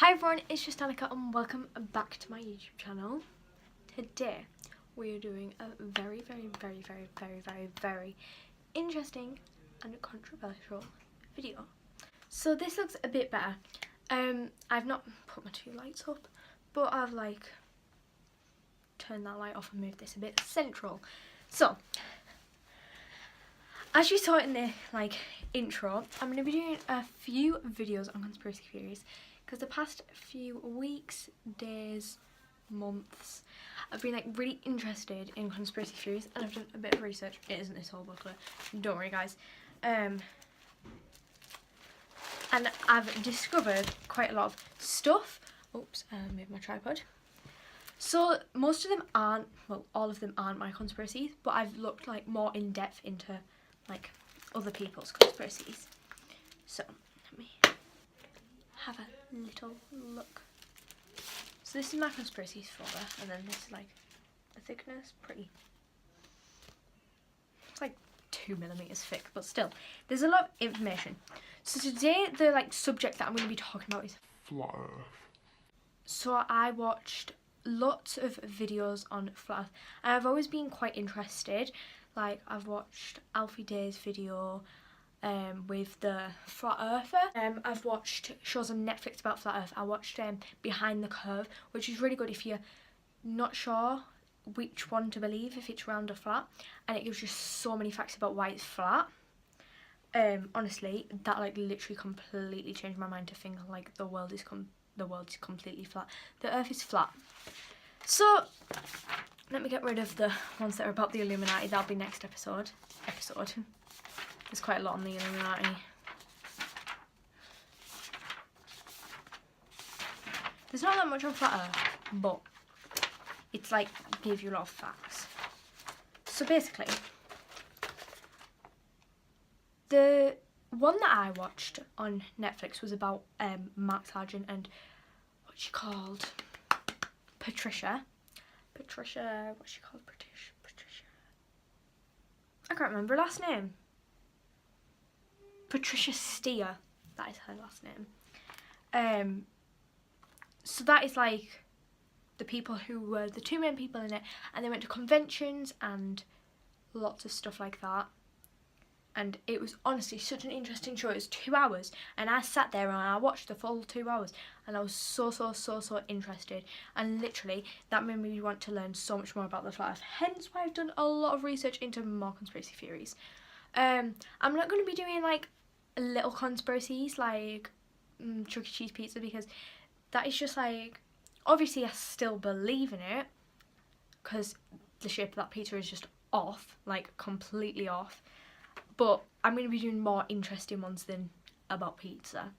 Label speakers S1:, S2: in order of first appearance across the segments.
S1: Hi everyone, it's just Anika and welcome back to my YouTube channel. Today we are doing a very interesting and controversial video. So this looks a bit better. I've not put my two lights up, but I've like turned that light off and moved this a bit central. So as you saw in the intro, I'm going to be doing a few videos on conspiracy theories because the past few weeks, days, months, I've been really interested in conspiracy theories and I've done a bit of research. It isn't this whole booklet, don't worry guys. And I've discovered quite a lot of stuff. Oops, I moved my tripod. So most of them aren't, well, all of them aren't my conspiracies, but I've looked more in depth into other people's conspiracies. So let me have a little look. So this is my conspiracies folder, and then this is the thickness, pretty. It's 2mm thick, but still, there's a lot of information. So today the subject that I'm going to be talking about is flat Earth. So I watched lots of videos on flat Earth, and I've always been quite interested. I've watched Alfie Day's video with the flat earther. I've watched shows on Netflix about flat Earth. I watched Behind the Curve, which is really good if you're not sure which one to believe, if it's round or flat, and it gives you so many facts about why it's flat. Honestly, that literally completely changed my mind to think the world is completely flat. The Earth is flat. So let me get rid of the ones that are about the Illuminati. That'll be next episode. There's quite a lot on the Illuminati. There's not that much on flat Earth, but it's gives you a lot of facts. So basically, the one that I watched on Netflix was about Mark Sargent and what's she called? Patricia, what's she called? Patricia. I can't remember her last name. Patricia Steer, that is her last name. So that is the people who were the two main people in it, and they went to conventions and lots of stuff like that. And it was honestly such an interesting show. It was 2 hours, and I sat there and I watched the full 2 hours, and I was so interested. And literally, that made me want to learn so much more about the flat Earth. Hence why I've done a lot of research into more conspiracy theories. I'm not going to be doing little conspiracies like Chuck E. Cheese pizza, because that is just obviously I still believe in it because the shape of that pizza is just off, completely off. But I'm going to be doing more interesting ones than about pizza.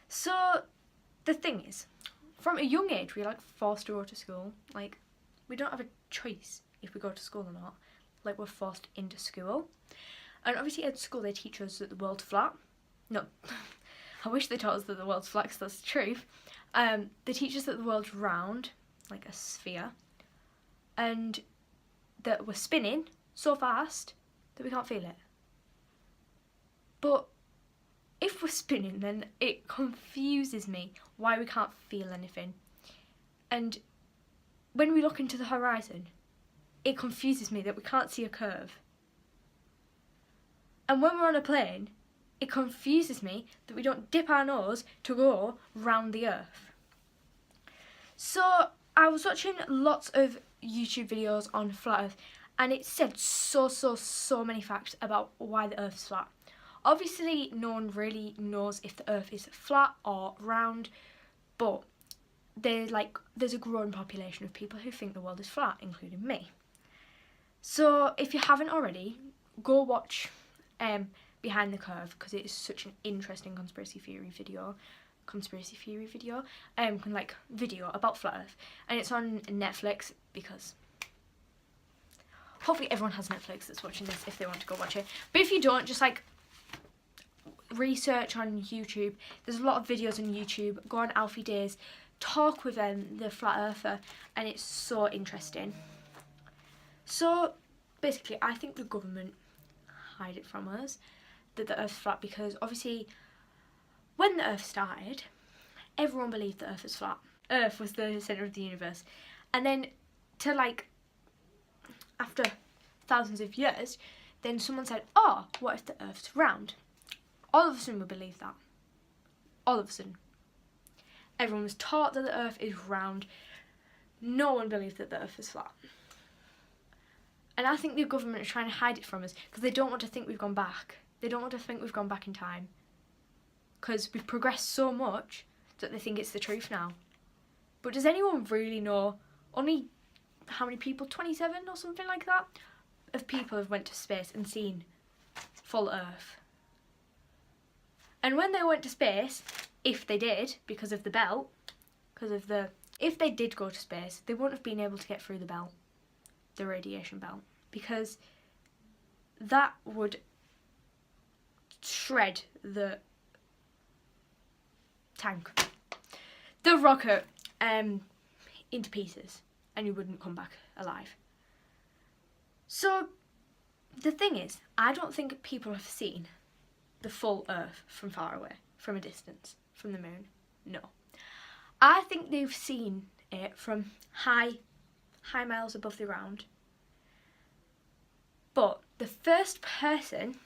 S1: So the thing is, from a young age, we're forced to go to school. We don't have a choice if we go to school or not. We're forced into school. And obviously at school they teach us that the world's flat. No, I wish they taught us that the world's flat because that's the truth. They teach us that the world's round, like a sphere. And that we're spinning so fast that we can't feel it. But if we're spinning, then it confuses me why we can't feel anything. And when we look into the horizon, it confuses me that we can't see a curve. And when we're on a plane, it confuses me that we don't dip our nose to go round the Earth. So I was watching lots of YouTube videos on flat Earth, and it said so many facts about why the Earth's flat. Obviously, no one really knows if the Earth is flat or round, but there's a growing population of people who think the world is flat, including me. So if you haven't already, go watch Behind the Curve, because it is such an interesting conspiracy theory video video about flat Earth, and it's on Netflix because hopefully everyone has Netflix that's watching this if they want to go watch it. But if you don't, just research on YouTube. There's a lot of videos on YouTube. Go on Alfie Day's, talk with the flat earther, and it's so interesting. So basically, I think the government hide it from us that the Earth's flat, because obviously when the Earth started, everyone believed the Earth was flat. Earth was the centre of the universe. And then to like, after thousands of years, then someone said, oh, what if the Earth's round? All of a sudden we believe that. All of a sudden. Everyone was taught that the Earth is round. No one believed that the Earth was flat. And I think the government are trying to hide it from us because they don't want to think we've gone back. They don't want to think we've gone back in time. Because we've progressed so much that they think it's the truth now. But does anyone really know? Only how many people? 27 or something like that? Of people have went to space and seen full Earth. And when they went to space, if they did, because of the belt, if they did go to space, they wouldn't have been able to get through the belt, the radiation belt, because that would shred the tank, the rocket, into pieces, and you wouldn't come back alive. So the thing is, I don't think people have seen the full Earth from far away, from a distance, from the moon. No. I think they've seen it from high miles above the ground. But the first person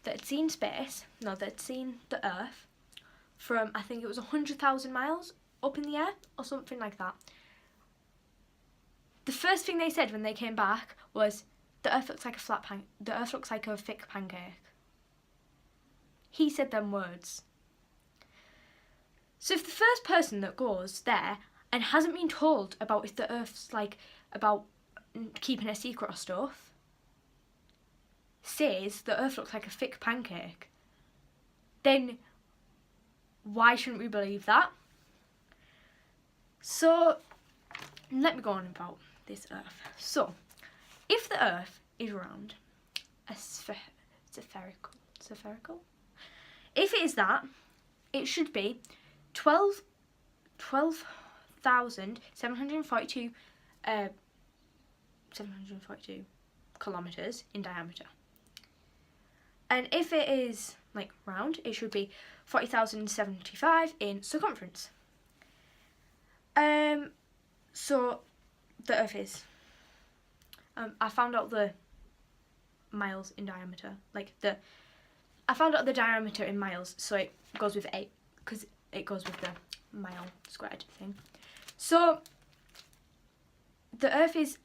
S1: that had seen that had seen the Earth from, I think it was 100,000 miles up in the air, or something like that. The first thing they said when they came back was, the Earth looks like the Earth looks like a thick pancake. He said them words. So if the first person that goes there and hasn't been told about if the Earth's like, about keeping a secret or stuff, says the Earth looks like a thick pancake, then why shouldn't we believe that? So let me go on about this Earth. So if the Earth is round, spherical, if it is that, it should be 12,742 kilometres in diameter. And if it is like round, it should be 40,075 in circumference. So the Earth is, I found out the miles in diameter, I found out the diameter in miles, so it goes with 8, because it goes with the mile squared thing. So the Earth is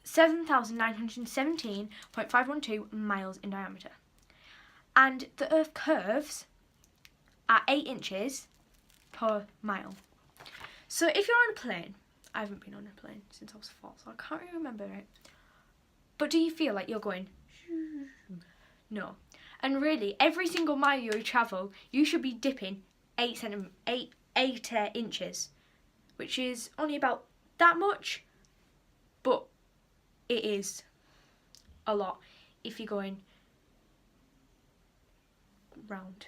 S1: 7,917.512 miles in diameter. And the Earth curves at 8 inches per mile. So if you're on a plane, I haven't been on a plane since I was 4, so I can't really remember it. But do you feel like you're going? No. And really, every single mile you travel, you should be dipping 8 inches, which is only about that much, but it is a lot if you're going round.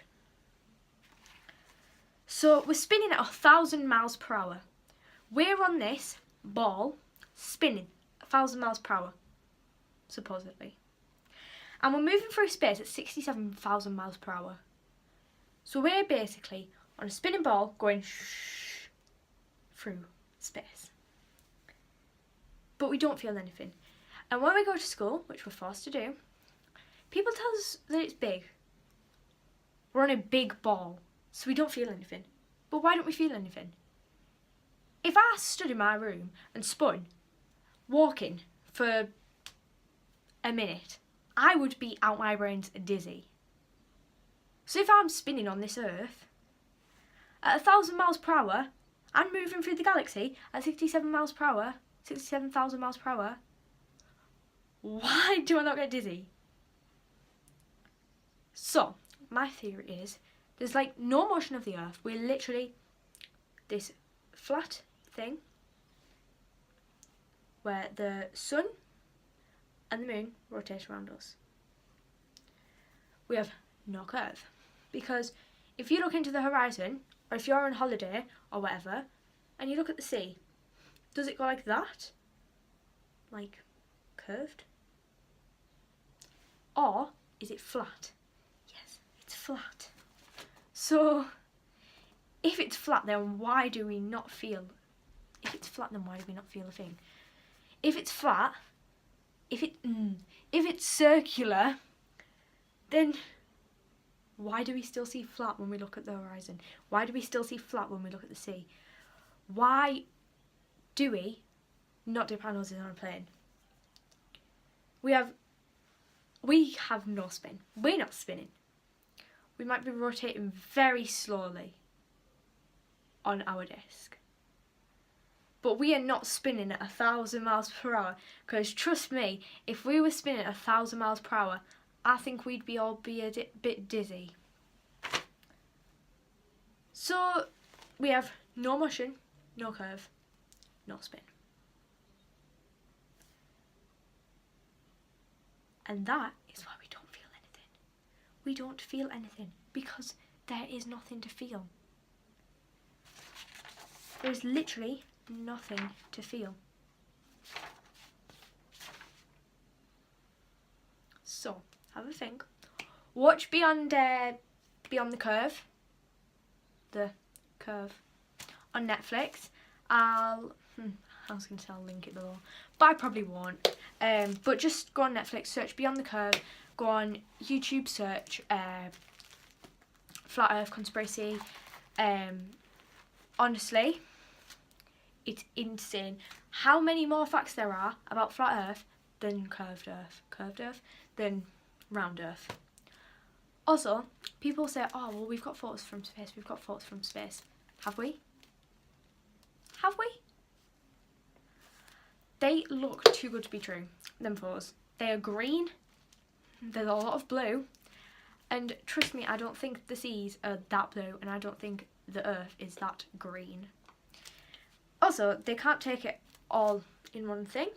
S1: So we're spinning at 1,000 miles per hour. We're on this ball spinning 1,000 miles per hour, supposedly. And we're moving through space at 67,000 miles per hour. So we're basically on a spinning ball going through space. But we don't feel anything. And when we go to school, which we're forced to do, people tell us that it's big. We're on a big ball, so we don't feel anything. But why don't we feel anything? If I stood in my room and spun, walking for a minute, I would be out my brains dizzy. So if I'm spinning on this Earth at 1,000 miles per hour and moving through the galaxy at 67,000 miles per hour, why do I not get dizzy? So my theory is there's like no motion of the Earth. We're literally this flat thing where the sun and the moon rotate around us. We have no curve, because if you look into the horizon, or if you're on holiday or whatever, and you look at the sea, does it go like that? Like curved? Or is it flat? Yes, it's flat. So if it's flat, then why do we not feel? If it's flat, then why do we not feel a thing? If it's flat, if it's circular, then why do we still see flat when we look at the horizon? Why do we still see flat when we look at the sea? Why do we not dip our noses on a plane? We have no spin. We're not spinning. We might be rotating very slowly on our disc. But we are not spinning at 1,000 miles per hour, because trust me, if we were spinning at 1,000 miles per hour, I think we'd be a bit dizzy. So we have no motion, no curve, no spin. And that is why we don't feel anything. We don't feel anything because there is nothing to feel. There's literally nothing to feel. So, have a think. Watch Beyond the Curve. The Curve on Netflix. I was going to say I'll link it below, but I probably won't. But just go on Netflix, search Beyond the Curve. Go on YouTube, search Flat Earth Conspiracy. Honestly, it's insane how many more facts there are about flat Earth than curved Earth than round Earth. Also, people say, oh, well, we've got photos from space. Have we? They look too good to be true, them photos. They are green, there's a lot of blue, and trust me, I don't think the seas are that blue, and I don't think the Earth is that green. Also, they can't take it all in one thing,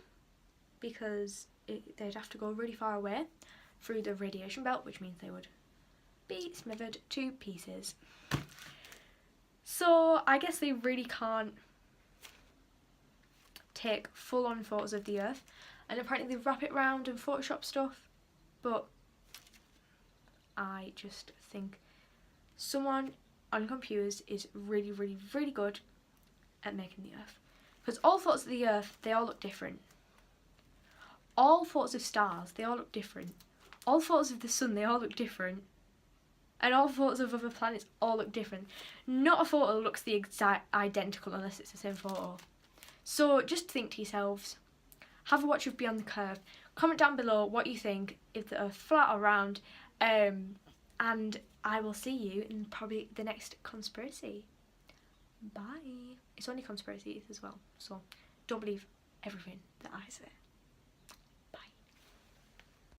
S1: because they'd have to go really far away through the radiation belt, which means they would be smothered to pieces. So I guess they really can't take full-on photos of the Earth, and apparently they wrap it around and Photoshop stuff, but I just think someone on computers is really, really, really good at making the Earth, because all photos of the Earth, they all look different. All photos of stars, they all look different. All photos of the sun, they all look different. And all photos of other planets all look different. Not a photo looks the exact identical unless it's the same photo. So just think to yourselves, have a watch of Beyond the Curve. Comment down below what you think, if the Earth flat or round, and I will see you in probably the next conspiracy. Bye. It's only conspiracies as well, so don't believe everything that I say.